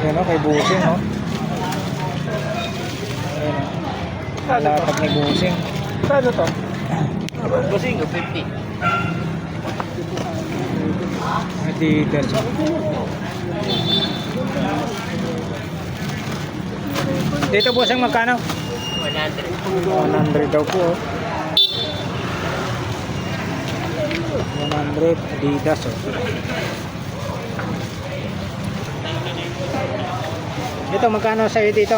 Yan o, kay Busing, no? Ayan o. Latag ni Busing. Paano to? Busing, 50. Adidas. Dito Busing, magkano? 100. 100 daw po. 100 Adidas, oh. Ito, magkano sa'yo dito?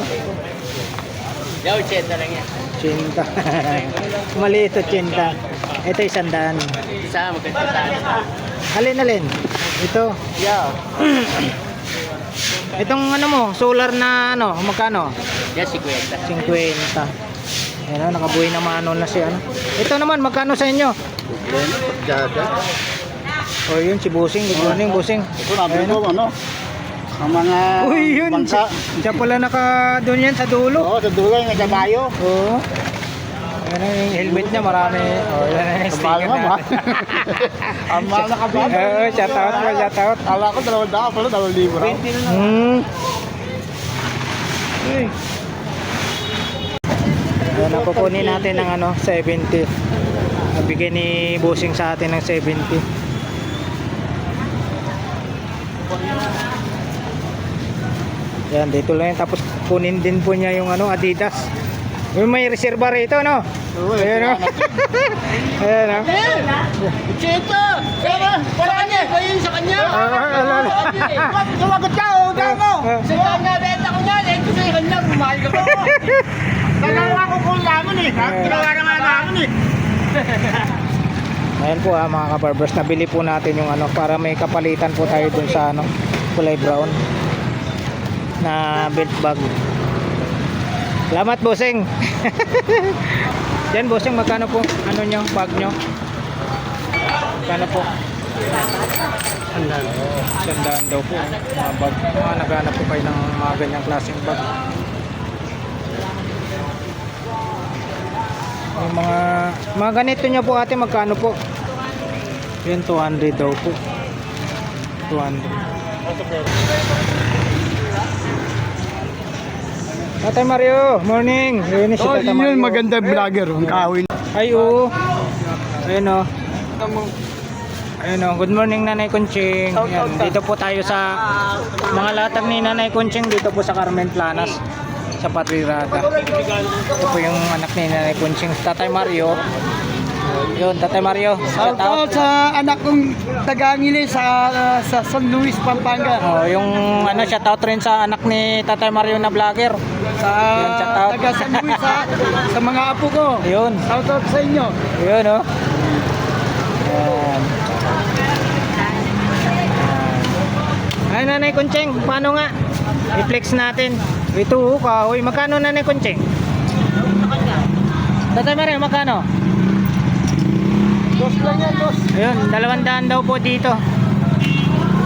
Yaw, 80 lang yan. 80. Maliit 80. Ito 100. Isa, magkanta. Alin? Ito. Yaw. Itong ano mo, solar na ano, magkano? Yan, 50. 50. Ayan, nakabuhay na mano na siya. Ano? Ito naman, magkano sa inyo? O yun, si Busing. Good morning, Busing. Ito namin ko, ano? Ang mga Uy, yun. bangka. Siya pala naka doon yan sa dulo. Oo, sa dulo yung nagkabayo. Oo. Ayan na yung helmet niya, marami. O, yan na yung sticker Kabayo ba? natin. Ang mahal na kabayo. Oo, shout out po, shout out. Kala ko 200 pala, 2,000 raw. 20 na lang. Uy. Ayan, nakukunin natin ng ano, 70. Nabigay ni Busing sa atin ng 70. Yan, dito lang yan. Tapos kunin din po niya yung ano, Adidas. Yung may reserva rito, no? Ayan, no? Ayan, no? Chito! Para kanya! Bayin sa kanya! Sumagot ka, o mo. Sa kanya, benta ko niyan! Ito sa kanya, bumahal ka pa! Dalawa ko kung lamon eh. Ginawa na nga lamon eh. Ayan po ha, mga kabarbers. Nabili po natin yung ano, para may kapalitan po tayo dun sa ano, kulay brown na belt bag. Salamat, Busing. Yan, Busing, magkano po ano nyo, bag nyo? Magkano po? 100 daw po, mga bag. Mga naghanap po kayo ng mga ganyang klaseng bag. Yung mga ganito nyo po ate, magkano po? Yan, 200 daw po. 200. Tatay Mario, morning. Yun si Oh, Tatay yun Mario. maganda vlogger. Ang kahoy. Ay, oo. Ayun o. Ayun o. Good morning, Nanay Kunching. Yan, dito po tayo sa mga latag ni Nanay Kunching dito po sa Carmen Planas sa Patrirada. Ito po yung anak ni Nanay Kunching, Tatay Mario. Yun, Tatay Mario. Shout out. sa anak kong taga-Angile sa San Luis, Pampanga. Oh, yung ano, shout out rin sa anak ni Tatay Mario na vlogger. Sa Yun, shout out. taga San Luis, sa mga apo ko. Yun. Shout out sa inyo. Yun, oh. Yan. Ay, Nanay Kunching, paano nga? I-flex natin. Ito, oh, kahoy. Magkano, Nanay Kunching? Tatay Mario, magkano? Dos lang yan, dos. Ayun, 200 daw po dito.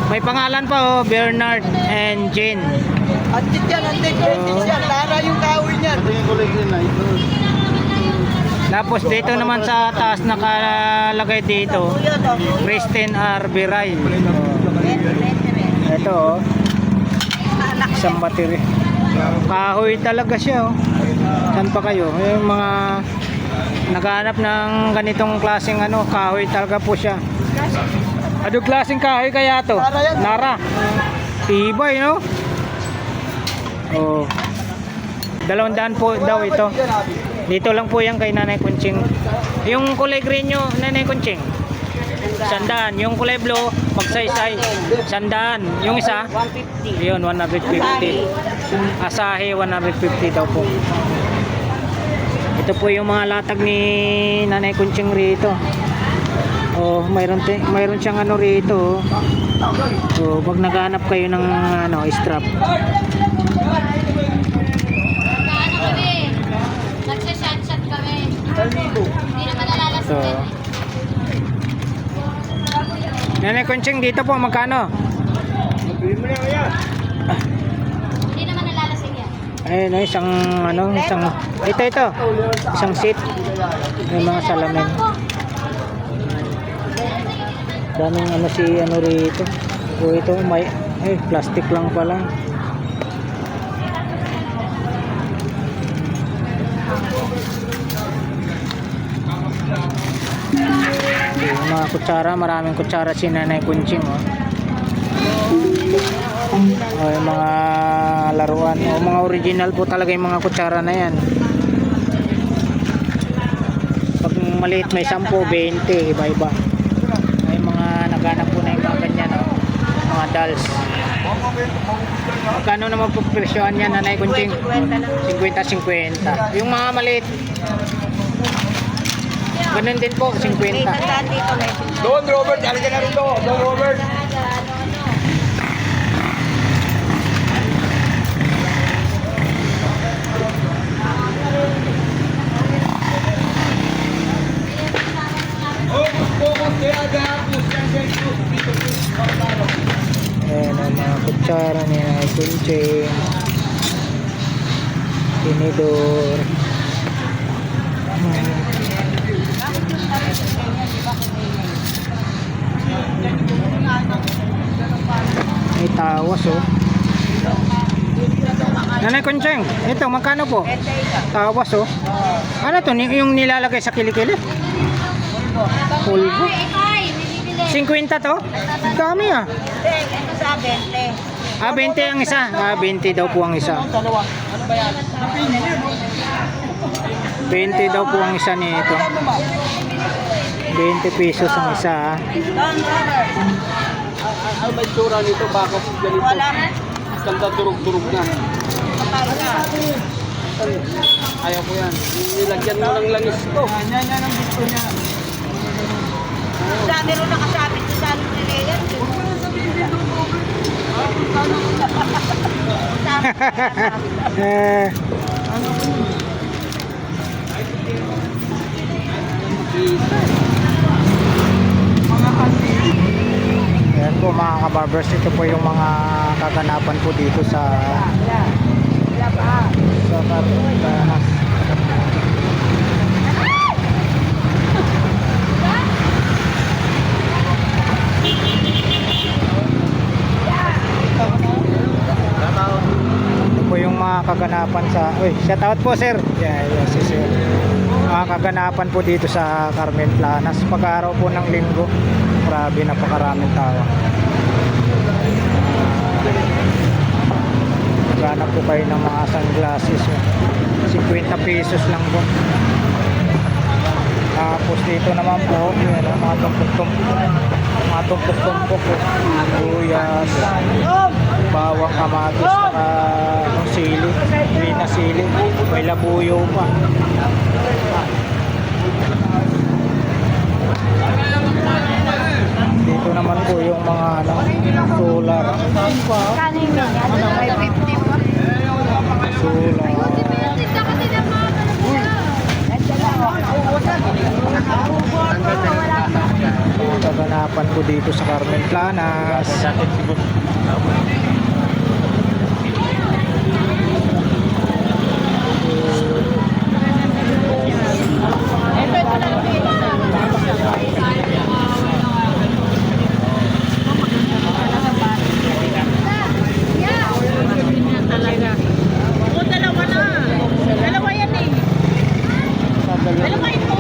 May pangalan pa, oh, Bernard and Jane. Antik yan, antik. Antik yan. Lara yung kahoy niyan. Ito yung kulay green na ito. Tapos dito naman sa taas nakalagay dito, Kristen R. Biray. Ito, oh. Isang battery. Kahoy talaga siya, oh. Saan pa kayo? Yung mga naghahanap ng ganitong klaseng ano, kahoy talaga po siya. Ano klaseng kahoy kaya to? Lara. Tibay, no? Oh. 200 po daw ito. Dito lang po yan kay Nanay Kunching. Yung kulay green nyo, Nanay Kunching, 100. Yung kulay blue, magsaysay, 100. Yung isa, 150. yun, 150. Asahi, 150 daw po. Ito po yung mga latag ni Nanay Kunching rito. Oh, mayroon siyang ano rito. Oh, pag naghahanap kayo ng ano, strap. Nagsashot-shot kami. Hindi naman nalalasing So, yan eh. Nanay Kunching, dito po magkano? Hindi naman nalalasing yan. Ayun, isang ano, isang ito. Isang seat. May mga salamin. Daming ano si ano rito. O ito may plastic lang pala. Yung mga kutsara, maraming kutsara si Nanay Kunching, oh. Oh, yung mga laruan, oh, mga original po talaga yung mga kutsara na yan. Pag maliit may 10, 20, iba-iba. May mga naghanap po na yung mga ganyan, oh. Mga dolls. Magkano naman po presyohan yan, Nanay Kunching? 50-50. Yung mga maliit, ganun din po, 50. Don Robert, alika na rin to. Don Robert. Ayan ang mga kutsara ni Nanay Kunching, tinidor. May tawas, oh. Nanay Kunching, ito magkano po? Tawas, oh. Ano to? Yung nilalagay sa kilikili? Pulbo. Ay, bibili. 50 to? Dami, ah. Ito sa 20. 20 ang isa. 20 daw po ang isa. 20 daw po ang isa nito. 20 pesos ang isa, ah. Ano ba yung tsura nito? Bakit ganito? Wala. Ganda turog-turog na. Ayaw ko yan. Nilagyan mo ng langis to. Yan ang gusto niya. Dami rin nakasabit sa salon ni Leon. Eh, ayan po mga kabarbers, ito po yung mga kaganapan po dito sa Carmen. Ito po yung mga kaganapan sa... Uy, shout out po sir. Yeah, si sir. Mga kaganapan po dito sa Carmen Planas. Pag-araw po ng linggo. Grabe, napakaraming tao. Maghanap po kayo ng mga sunglasses. 50 pesos lang po. Tapos dito naman po, yun, mga tumpok-tumpok po. Luyas, bawang, kamatis, saka yung sili, green na sili, may labuyo pa. Dito naman po yung mga solar. Kaganapan po dito sa Carmen Planas. Dalawa yan eh. Dalawa ito.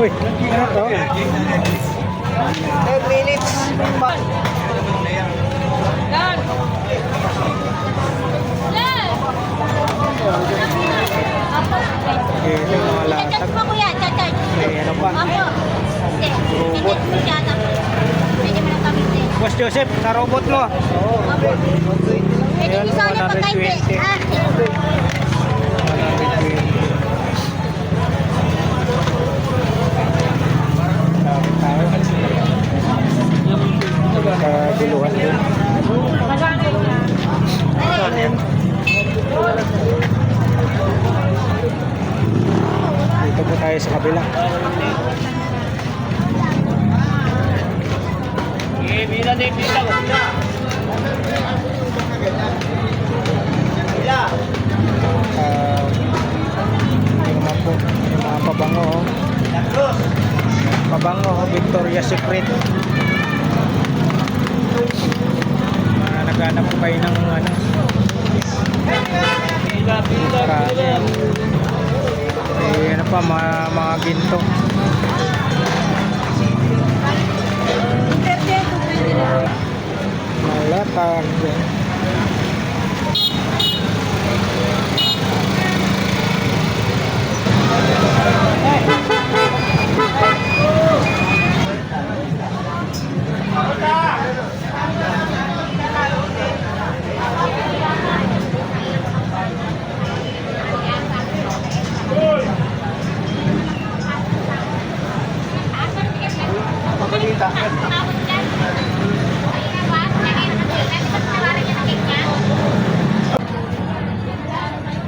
Uy, ano to? 10 minutes. Okay, ito yung mga latag. Chat mo kuya, chat. May ano pa? Opo. Robot. Pwede mo na kami din. Boss Joseph, sa robot mo. Opo. Pwede Ayan, niyo sa ulit pagkain. 120. Ah, Kaguluhan din. Dito po tayo sa kabila. Yung naman po, yung mga pabango. Pabango, Victoria's Secret. Naghanap po kayo ng ano. Ano pa, mga ginto. Malatag.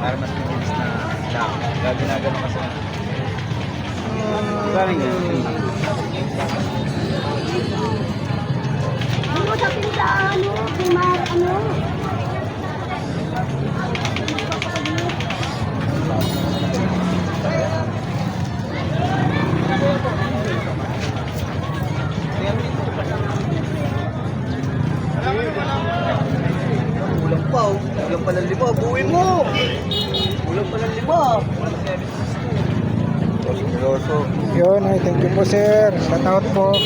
Para mas mabilis na lock. Ginagano kasi. Galing yan. Ano sa tindahan, ano? Primar, ano? Kulang pa oh. Kulang pa ng 5. Buuin mo. Kulang pa ng 5. Seryoso. Yun, ay, thank you po sir. Shout out po.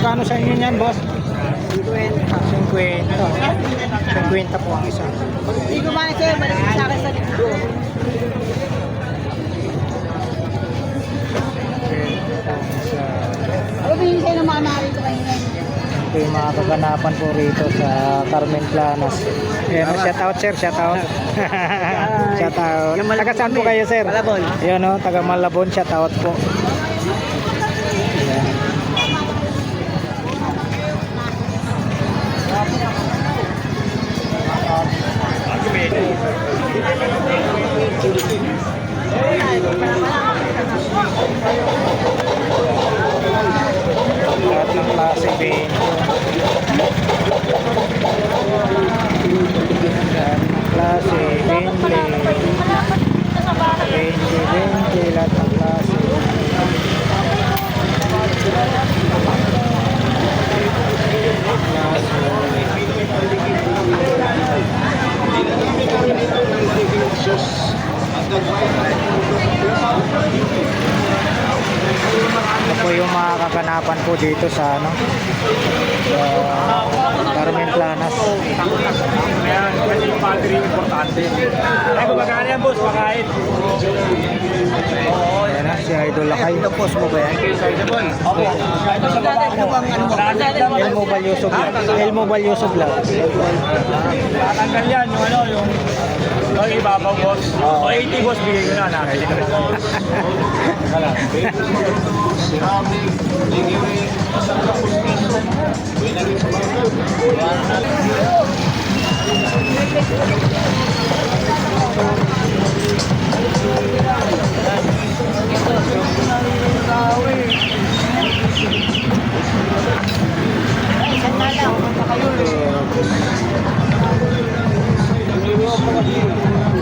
Kano sa inyo yan, boss? 50. 50 po ang isa. Hindi ko man sir, malaki sa akin sa likod. Ano ba yung sa'yo ng mga narito kanina? Ito yung mga kaganapan po rito sa Carmen Planas. Ayan, shout out sir, shout out. Shout out. Taga saan po kayo sir? Malabon. Ayan o, taga Malabon, shout out po. Ayan. Lahat ng klase bento. Lahat ng klase, Bentley. Bentley, lahat ng klase. Ito po yung mga kaganapan po dito sa ano, sa Carmen Planas. Ayan, kasi yung battery importante. Ay, kumakain yan boss, pakain. Ayan na, si Idol Lakay. Post mo ba yan? Opo. El Mobile Yusuf Vlog. El Mobile Yusuf Vlog. Tatanggal yan, yung ano, yung ibabaw boss. O 80 boss, bigay ko na namin.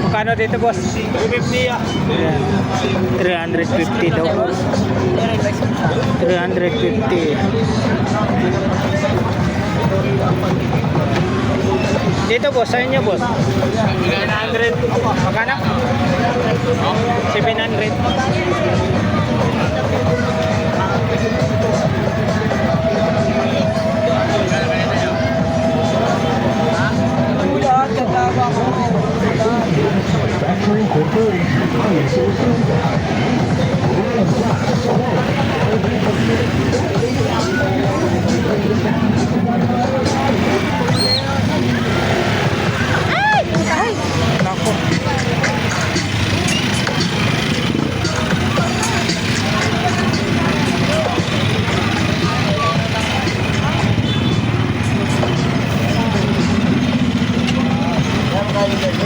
Magkano dito boss? 250 ah. Ayan. 350 daw po. 350. Dito boss, sa inyo boss? 900. Magkano? 700. Nako.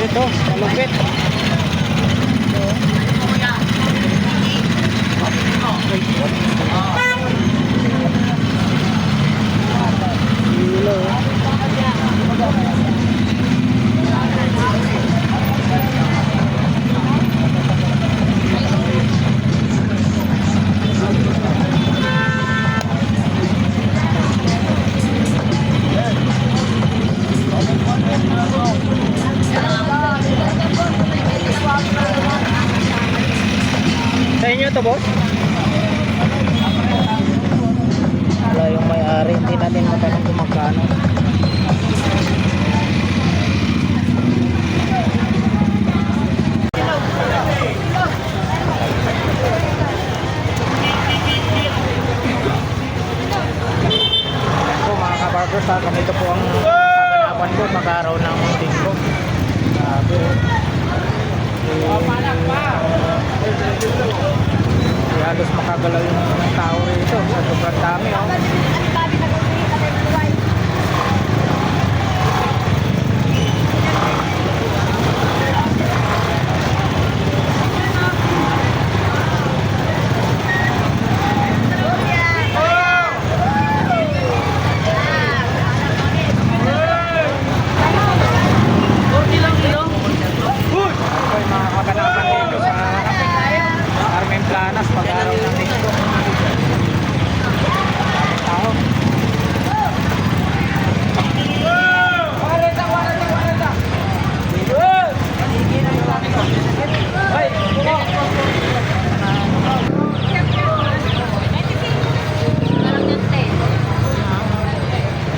Ito, malupit. to, boss? Wala yung may-ari. Hindi natin matanong kung magkano. Ayan po mga kabarbers, ha? Ganito po ang kaganapan ko mag-araw ng linggo. Grabe. Halos makagalaw yung tao rito sa sobrang dami, oh. Ito yung mga kaganapan dito sa Carmen Planas pag-araw ng linggo. Daming tao.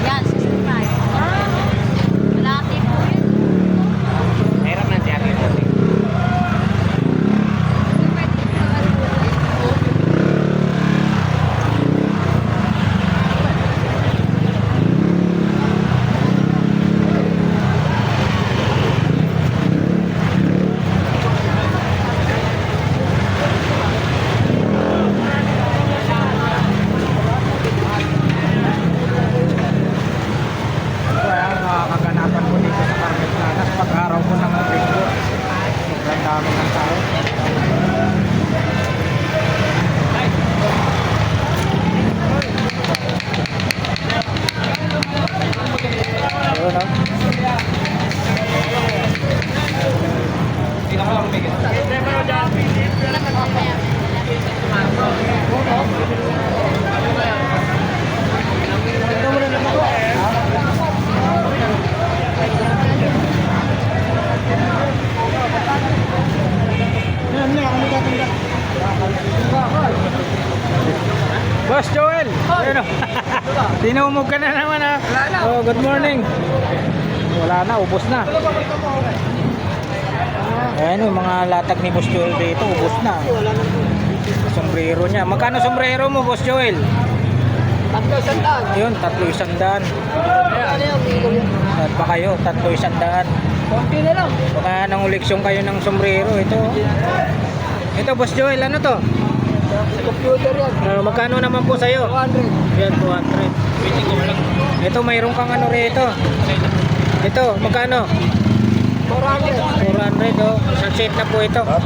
Yan, 65. Malaki po yun. Meron na dyan ito. Ito ang mga kaganapan ko dito sa Carmen Planas pag-araw ko ng linggo. Sobrang dami ng tao. Ayun, no? Boss Joel! Ayun, no? Tinumog ka na naman, ha? Oh, good morning. Wala na, ubos na. Ayan yung mga latag ni Boss Joel dito, ubos na. Sombrero niya. Magkano sombrero mo, Boss Joel? 300. Yun, 300. Ano yung kilo yun? At pa kayo, 300. Konti na lang. Baka nanguliksyon kayo ng sombrero. Ito, Boss Joel, ano to? Computer yan. Magkano naman po sa'yo? 200. Yan, 200. Ito, mayroon kang ano rito. Ito, magkano? 400. 400, oh. Isang set na po ito. Pre,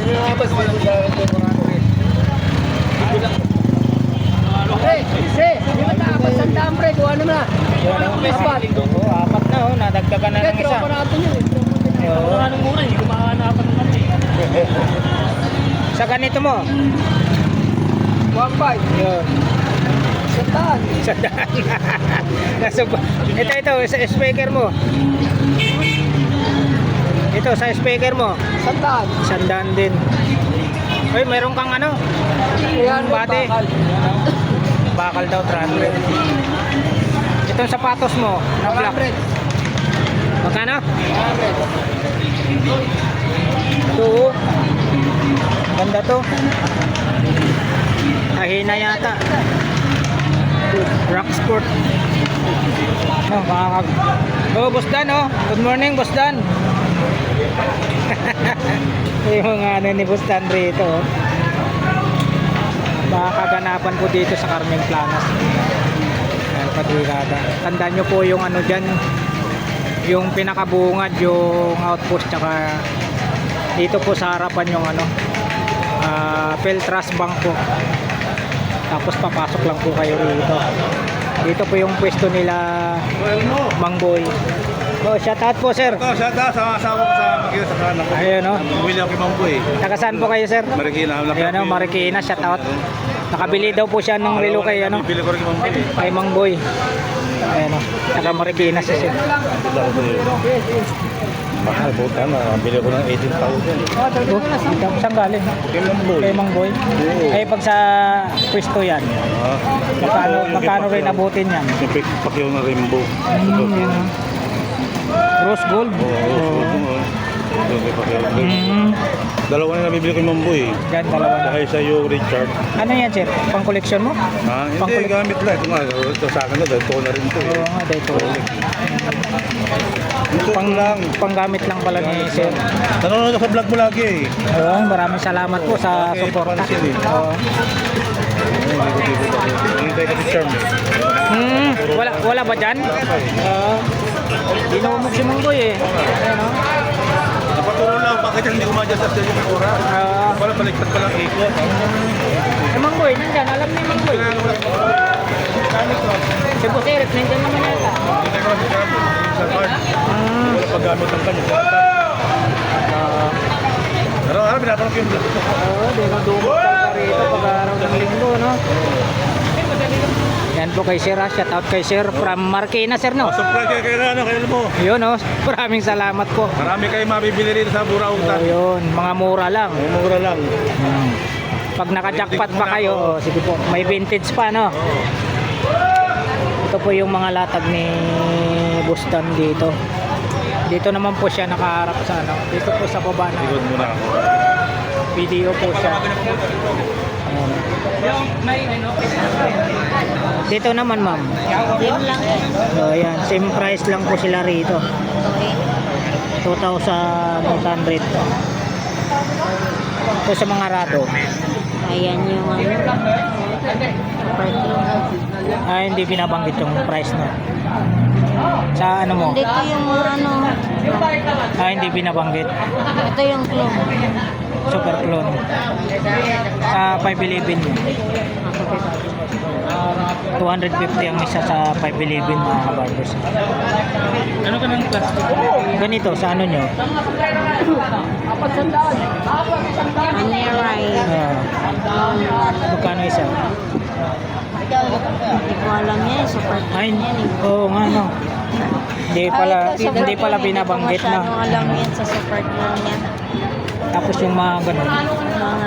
di ba tapos ang daan pre, kuha naman na. Yan, oh. Apat. Oh, apat na, oh. Nadagdagan na ng isa. Tropa natin yun. Oo. Anong muna, hindi ko makahanapan ng kami. Sa ganito mo? 1.5. Yun. Sandaan. Sa daan. Ito, sa speaker mo. Ito, sa speaker mo. Sandaan. Sandaan din. Uy, mayroon kang ano? Ayan, Bate. bakal. Bakal daw, 300. Itong sapatos mo, na black. 100. Magkano? 100. Ito, oh. Ganda to. Ahina yata. Rock Sport. No, makakag... Oh, Boss Dan, oh. Good morning, Boss Dan. Yung mga ano ni Boss Dan rito, oh. Makakaganapan po dito sa Carmen Planas. Ayan, Padrigada. Tandaan nyo po yung ano dyan, yung pinakabungad, yung outpost, tsaka dito po sa harapan yung ano, Peltras Bank po. Tapos papasok lang po kayo rito. Dito po yung pwesto nila Mang Boy. Oh, shout out po, sir. Ito, shout out sa asawa ko sa Magina sa kanan ako. Ayun, oh. Bumili ako kay Mang Boy. Taga saan po kayo, sir? Marikina. Ayun, oh, Marikina, shout out. Nakabili daw po siya ng relo kay ano, Bibili ko rin kay Mang Boy. kay Mang Boy. Ayun, oh. Taga Marikina siya, sir. Mahal po, tama. Bili ko ng 18,000. Saan galing? Kay Mamboy. Kay Mang Boy? Oo. Eh, pag sa pwesto yan, Ah. magkano rin abutin yan? Yung Pacquiao na rainbow. Yan, ah. Rose gold? Oo. Yung Pacquiao. Dalawa na nabibili ko yung Mamboy. Yan, dalawa na. Kaya sa yung Richard. Ano yan, sir? Pang koleksyon mo? Ha? Hindi, Pang-collect- gamit lang. Ito nga, ito sa akin na. Dahil ito ko na rin ito. Oo nga, dito. Ito lang. Panggamit lang pala ni sir. Nanonood ako sa vlog mo lagi eh. Oo, maraming salamat po sa Okay, suporta. pansin eh. Oo. Hintay ka si Charm eh. Wala ba dyan? Dinumog si Mang Boy eh. Ayan, oh. Napaturo lang, bakit hindi umadjust sa yung oras? Wala, baliktad pa lang ikot. Eh, Mang Boy, nandyan. Alam ni Mang Boy. Si Boss Eric, nandyan naman yata. Hintay ko si Charm. Sa card. Wala paggamit ng kanya. Araw-araw, pinapanood ko yung vlog. Oo, dinudumog ka rito pag araw ng linggo, no? Yan po kay Sir, ah. Shout out kay Sir from Marikina, Sir, no? Subscribe kayo kailan mo. Yun, oh. Maraming salamat po. Marami kayo mabibili rito sa Oh, Burautan. yun, mga mura lang. Mura lang. Pag naka-jackpot pa kayo, oh, sige po, may vintage pa, no? Ito po yung mga latag ni Bustan dito. Dito naman po siya nakaharap sa ano. Dito po sa baba na Ikot muna ako. video po siya. Ayan. Dito naman, ma'am. Yun lang eh. So, ayan, same price lang po sila rito. Ito eh. 2,800. Ito sa mga rado. Ayan yung ano. Hindi binabanggit yung price na. Sa ano mo? Dito yung ano. Hindi binabanggit. Ito yung club. Super clone. Sa 511 yun. 250 ang isa sa 511 mga kabarbers. Ano ka ng plastic? Ganito, sa ano nyo? Aniray. Magkano isa? Hindi ko alam yan. Super Ay, yan eh. oo nga no. Hindi pala binabanggit Hindi ko masyadong na. alam yan sa super clone niya. Tapos yung mga ganun. Mga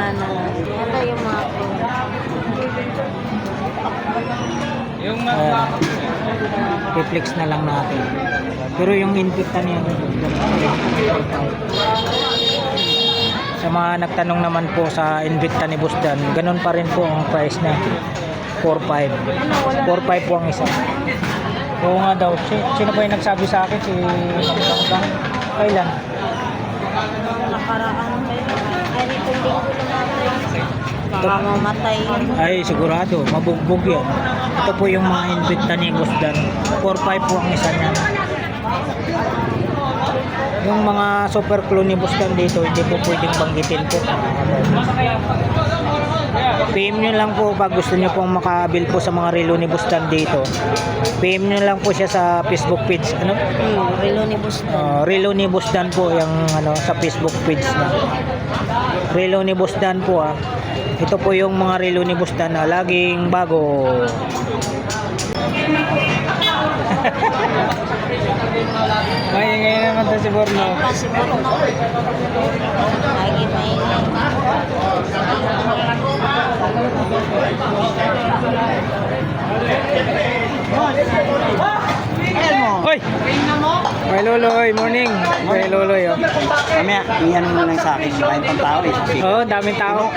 ano. Ito yung mga Reflex na lang natin. Pero yung Invicta niya, sa mga nagtanong naman po sa Invicta ni Busdan, ganun pa rin po ang price na 4.5. 4.5 po ang isa. Oo nga daw. Sino ba yung nagsabi sa akin? Si Bang. Kailan? nakaraan. Ay, dito linggo namatay. Baka mamatay yun. Ay, sigurado. Mabugbog yan. Ito po yung mga Invicta ni Busdan. 4.5 po ang isa niya. Yung mga super clone ni Busdan dito, hindi po pwedeng banggitin po. PM nyo lang po pag gusto nyo pong makabil po sa mga relo ni Busdan dito. PM nyo lang po siya sa Facebook page. Ano? Relo ni Busdan. Relo ni Busdan po yung ano sa Facebook page na. Relo ni Busdan po ah. Ito po yung mga relo ni Busdan na laging bago. Maingay naman to si Borno. Pasipot no. Lagi maingay. Hoy! May Loloy, morning. May Loloy oh. Mamaya, iyan mo lang sa akin. Kahit pang tao eh. Kasi Oh, daming tao.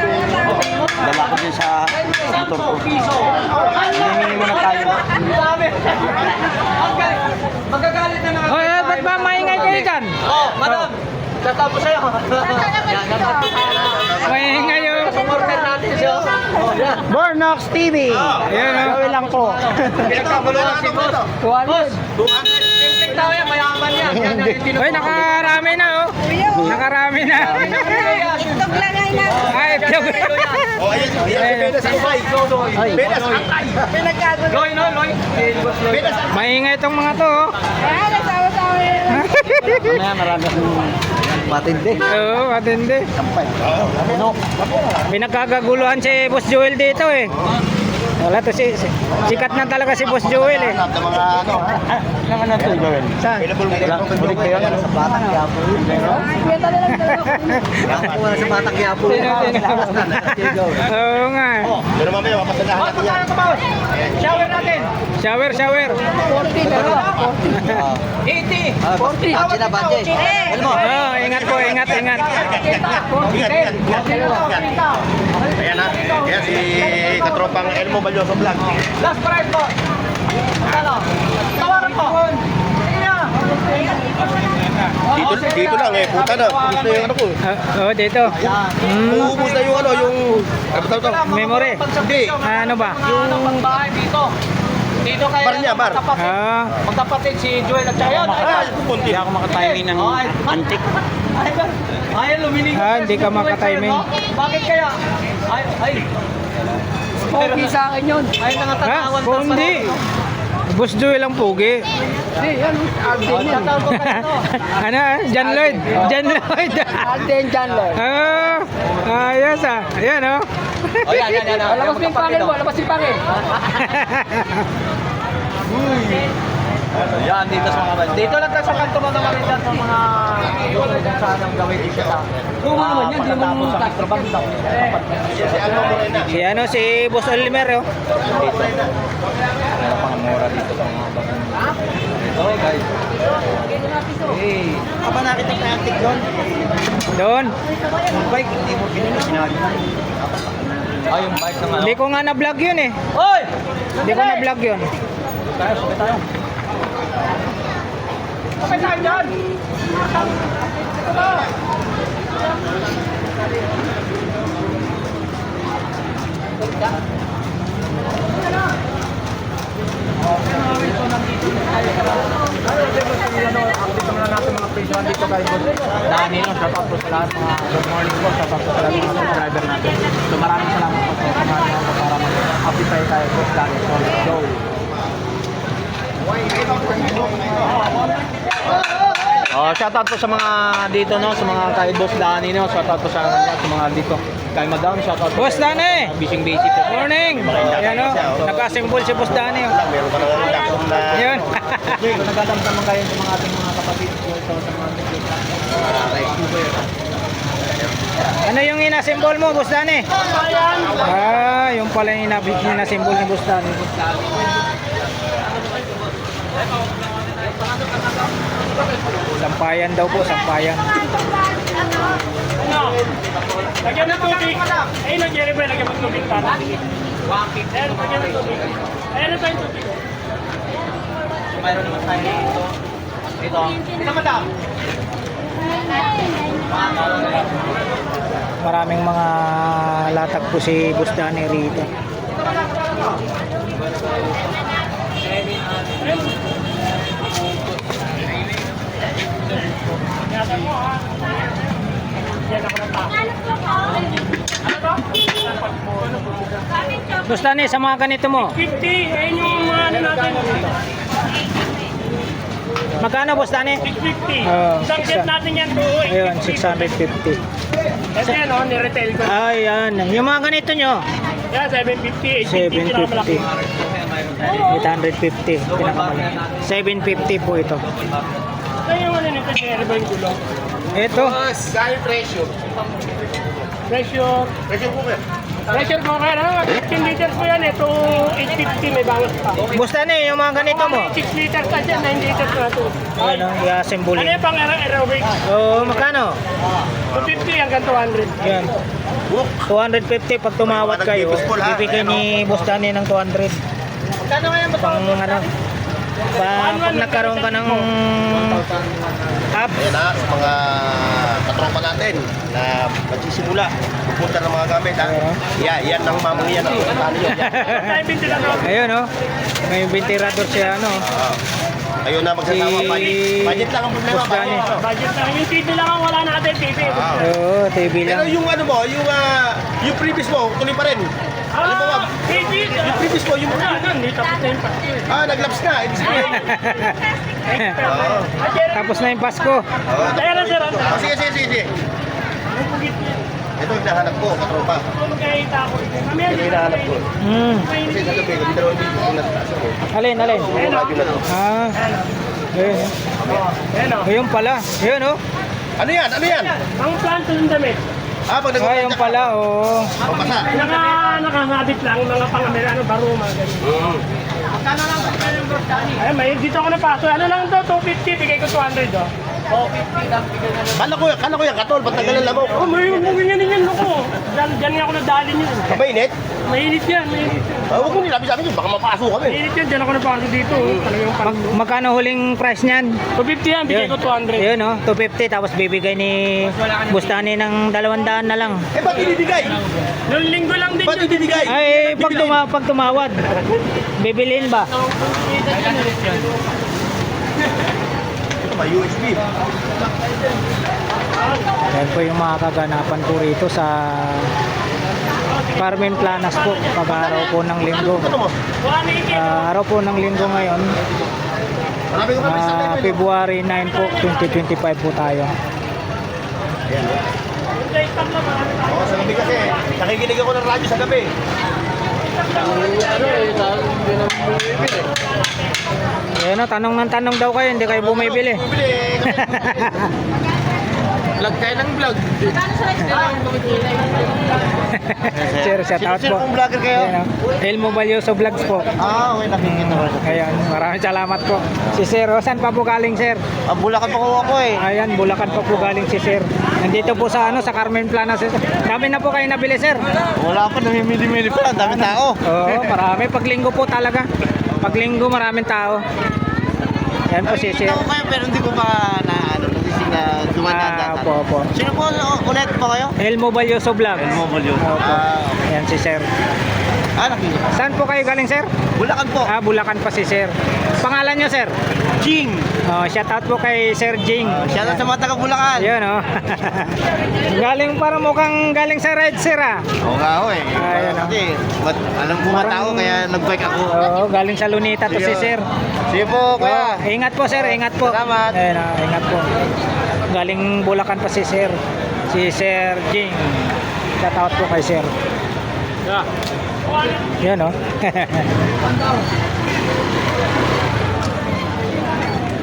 dala ko din sa motor ko. Hinihingi mo na tayo. Hoy, ba't ba maingay kayo dyan? Oh, madam! Tatapos sa'yo. Maingay oh. Supportan natin siya. Bornox TV. Ayan oh. Gawin lang po. Pinagkabuluhan si boss. Boss, Tao yan, mayaman yan. Yan yung tinuturo. Hoy, nakarami na oh. Nakarami na. Ay, Oh, ayun. Ayun. Sa Dubai. Bedas, antay. Loy, no, Loy. maingay tong mga to oh. mamaya marami akong matindi. Oo, matindi. Sampay. Ano? Pinagkagaguluhan si Boss Joel dito eh. Wala to sikat na talaga si Boss Joel eh. Hanap ng mga ano. Naman na ito, Joel. Saan? Bulik kayo ano? Sa Batang Quiapo. Nakakuha na sa Batang Quiapo. Sino? Oo nga. eh. Pero mamaya, mapasadahan natin yan. Shower natin. Shower, shower. 40 pero. 80. 40. Budget na, budget. Alam mo? Oh, ingat po, ingat, ingat. Ayan na. Ayan si katropang Elmo Balyoso Vlog. Last price po. Ano? Tawaran po. Dito lang eh, puta na. Ubus na yung ano ko. Oh, dito. Ubus na yung ano, yung... Ano tawag to? Memory. Hindi. Ano ba? Yung bahay dito. Dito kayo. Bar niya, bar. Ah, Magkapatid si Joel at Chayon. Ay, pupunti. Hindi ako makatiming ng antik. Ay, luminig. hindi ka makatiming. Bakit kaya? Ay. Pogi sa akin yun. Ay, Ha? nangatanawan Kung hindi. Boss Joel ang pugi. Hindi, yan. Alden yan. Ano? John Lloyd. John Lloyd. Alden John Lloyd. Ayos ah. Ayan oh. O yan. Labas yung pangil mo, labas yung pangil. Yan, dito sa mga dito lang tayo sa kanto mga Maritan sa mga yung saan ang gawin dito sa. Kung ano naman yan, di mo trabaho sa. Si Elmo Morena. Si ano, si Boss Oliver oh. Meron pang mura dito sa mga bagong. Ito guys. Hey. Aba nakita ka antik doon? Doon. Yung bike, hindi mo pinili. Sinabi mo. Ah, yung bike naman. Hindi ko nga na-vlog yun eh. Hoy! Hindi ko na-vlog yun. Tayo. Kapit tayo dyan! Dani lang, shout out po sa lahat mga good morning po, shout out po sa lahat mga subscriber natin. So maraming salamat po sa samahan niyo para mag-update tayo po sa Dani. So let's go! Oh, shout out po sa mga dito no, sa mga kay Boss Danny no, shout out po sa mga dito. Kay Madam, shout out po. Boss Danny! Bising basic po. Morning! Ayan oh. Naka-assemble si Boss Danny oh. Meron pa naman laptop na... Ayan. Kung nagdadamdaman kayo sa mga ating mga kapatid sa mga Ano yung ina-assemble mo, Boss Danny? Yung pala yung ina-assemble ni Boss Danny. Sampayan daw po, sampayan. Lagyan ng tubig. Ayun ang Jerry Boy, lagyan ng tubig para. Wakit. Ayun, lagyan ng tubig. Ayun na tayong tubig. Mayroon naman tayo dito. Ito. Ito, madam. Maraming mga latag po si Boss Danny rito. Boss Danny, sa mga ganito mo, 50, ayun yung mga ano natin. magkano Boss Danny? 650. Oh, Isang set natin yan po. Ayun, 650. Ito yan, ni-retail ko. Ayan, yung mga ganito nyo, Yan, 750, 850 lang malaki. 850, pinakamalaki. 750 po ito. Ito yung ano nito, Jerry Boy, yung gulong. Ito, Dahil presyo. Pressure. Presyo po ba? Pressure cooker, ha? 15 liters po yan, ito 850, may bangas pa. Boss Danny, yung mga ganito mo, 6 liters na dyan, 9 liters na ito. ano, i-assemble. Ano yung pang aerobics? Oo, magkano? 250 hanggang 200. Yan. 250 pag tumawad kayo, ibigay ni Boss Danny ng 200. Kano nga yan ba? Pang ano, pag nagkaroon ka ng app, Ayan na, sa mga katropa natin na magsisimula, pupunta ng mga gamit ha. Yan ang mamuli yan. Ano yun? Tayo binti lang ako. ayun oh, may ventilador siya ano. Ayun na magsasawa. Si- Budget lang ang problema. Boss Danny. Budget lang. Yung TV lang ang wala natin, TV. Oo, TV Pero lang. yung ano mo, yung previous mo, tuloy pa rin. Alam mo ba? TV! Yung previous mo, yung Hindi, tapos na yung pa. naglaps na. Ibig sabihin. Oo. Tapos na yung Pasko. Oo. Kaya na sir, ano? Sige. Ito na. hinahanap ko, katropa. Magkakita ako. Mamaya Ito yung hinahanap ko. Kasi sa gabi, kami dalawang dito yung nataas ako. Alin, alin? Yung radyo na to. Ah. Ayun. Ayan o. Ayun pala. Ayun oh. Ano yan? Ano yan? Ang planto ng damit. Pag Ayun pala oh. Pabasa. Nakahagit lang mga pang-Amerikano, baruma, ganyan. Ay, may dito ako napaso. Ano lang to? 250, bigay ko 200 oh. 250 lang bigay na lang. Kala ko yan, katol, ba't nagalan lamok? Oh, may ganyan yan ako. Diyan nga ako nadali niyo. Mainit? Mainit yan, mainit yan. Huwag mo nilabi sa amin yun, baka mapasok kami. Mainit yan, diyan ako napaso dito. Talagang Magkano huling price niyan? 250 yan, bigay ko 200. Ayun oh, 250 tapos bibigay ni Bustani ng 200 na lang. Eh, ba't binibigay? Noong linggo lang din Ba't yun. binibigay? Ay, pag tumawad, bibilin ba? Ito ba, USB? Yan po yung mga kaganapan po rito sa Carmen Planas po, pag-araw po ng linggo. Ano mo? Araw po ng linggo ngayon, Marami ko kami sa level. February 9 po, 2025 po tayo. Ayan. Oo, sa gabi kasi. Nakikinig ako ng radyo sa gabi. Ayan o, tanong ng tanong daw kayo, hindi kayo bumibili. Bumibili. Vlog kayo ng vlog. Sir, shout out Sino po. pong vlogger kayo? Ayan o, Elmo Valioso Vlogs po. Okay, nakikita ko. Ayan, maraming salamat po. Si Sir, o, saan pa po galing Sir? Bulacan pa ko ako eh. Ayan, Bulacan pa po galing si Sir. Nandito po sa sa Carmen Planas. Dami na po kayo nabili Sir. Wala pa, namimili-mili pa. Ang dami tao. Oo, marami. Paglinggo po talaga. Paglinggo maraming tao. Yan po si Sir. Ako kayo pero hindi ko pa nagising na dumadaan. Opo. Sino po ulit pa kayo? Elmo Valioso Vlogs. Valioso. Opo. Yan si Sir. Nakikita. Saan po kayo galing Sir? Bulacan po. Bulacan pa si Sir. Pangalan nyo Sir? Jing. Shout out po kay Sir Jing. Shoutout sa mga taga Bulacan. Yun oh. Galing para mukhang galing sa Red Sir Oo nga ako eh. Ayun, Kasi alam ko mga tao kaya nag-bike ako. Oo, galing sa Lunita to si Sir. Sige po, kuya. Ingat po Sir, ingat po. Salamat. Ayun, ingat po. Galing Bulacan pa si Sir. Si Sir Jing. Shout out po kay Sir. Yan oh.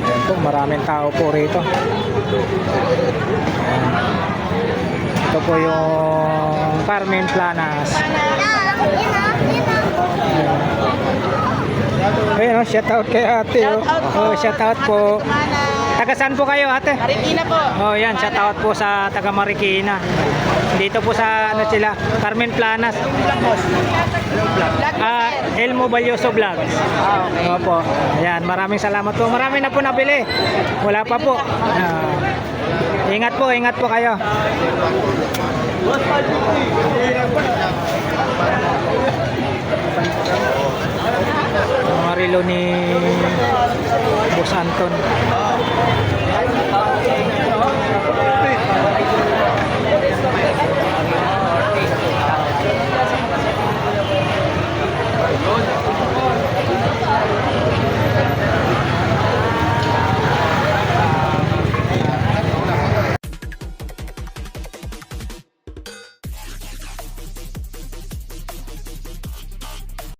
Yan po, maraming tao po rito. Ayan. Ito po yung Carmen Planas. Ayun oh, shout out kay ate oh. Oh, shout out po. Taga saan po kayo ate? Marikina po. Oh, yan, shout out po sa taga Marikina. Dito po sa ano sila, Carmen Planas. Elmo Valioso Vlogs. Okay. Opo. Ayan, maraming salamat po. Marami na po nabili. Wala pa po. Ingat po kayo. Mga relo ni Boss Anton.